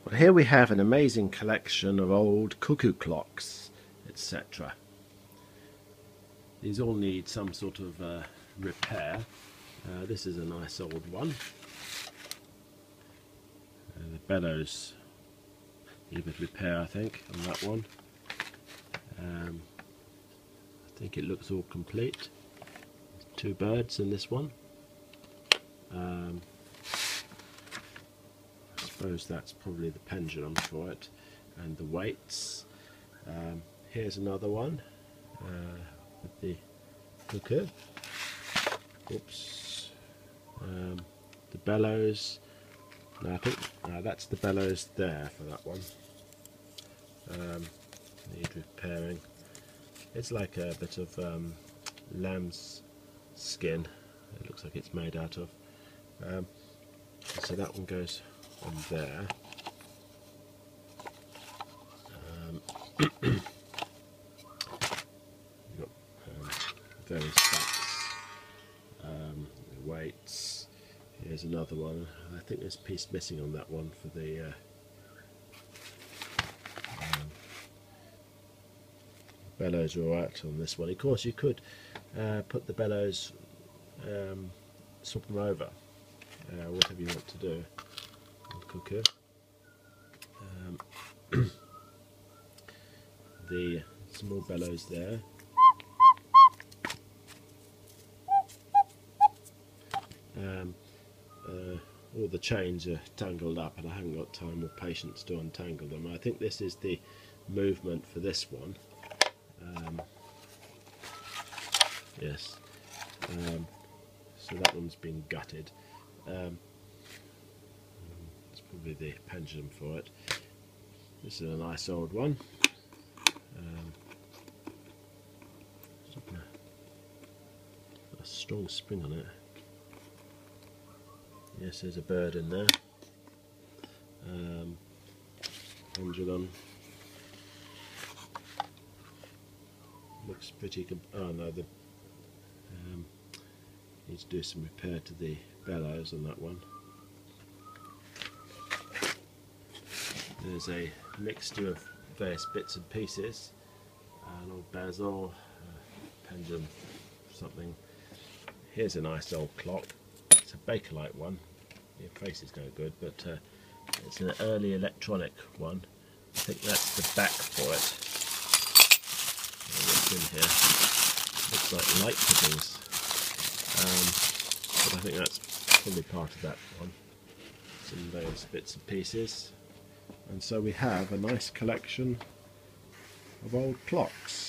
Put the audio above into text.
Well, here we have an amazing collection of old cuckoo clocks, etc. These all need some sort of repair. This is a nice old one. The bellows need a bit of repair, I think, on that one. I think it looks all complete. There's 2 birds in this one. I suppose that's probably the pendulum for it, and the weights. Here's another one with the cuckoo. Oops. The bellows. No, I think that's the bellows there for that one. Need repairing. It's like a bit of lamb's skin. It looks like it's made out of. So that one goes on there. You've got various backs, weights. Here's another one. I think there's a piece missing on that one for the bellows are alright on this one. Of course you could put the bellows, swap them over, whatever you want to do with cuckoo. The small bellows there. All the chains are tangled up and I haven't got time or patience to untangle them. I think this is the movement for this one. Yes, so that one's been gutted. It's probably the pendulum for it. This is a nice old one. A strong spring on it. Yes, there's a bird in there. Pendulum. Looks pretty good. Oh no, the needs to do some repair to the bellows on that one. There's a mixture of various bits and pieces. An old bezel, pendulum, something. Here's a nice old clock. It's a Bakelite one. Your face is no good, but it's an early electronic one. I think that's the back for it. What's in here? Looks like light fittings, but I think that's probably part of that one. Some various bits and pieces, and so we have a nice collection of old clocks.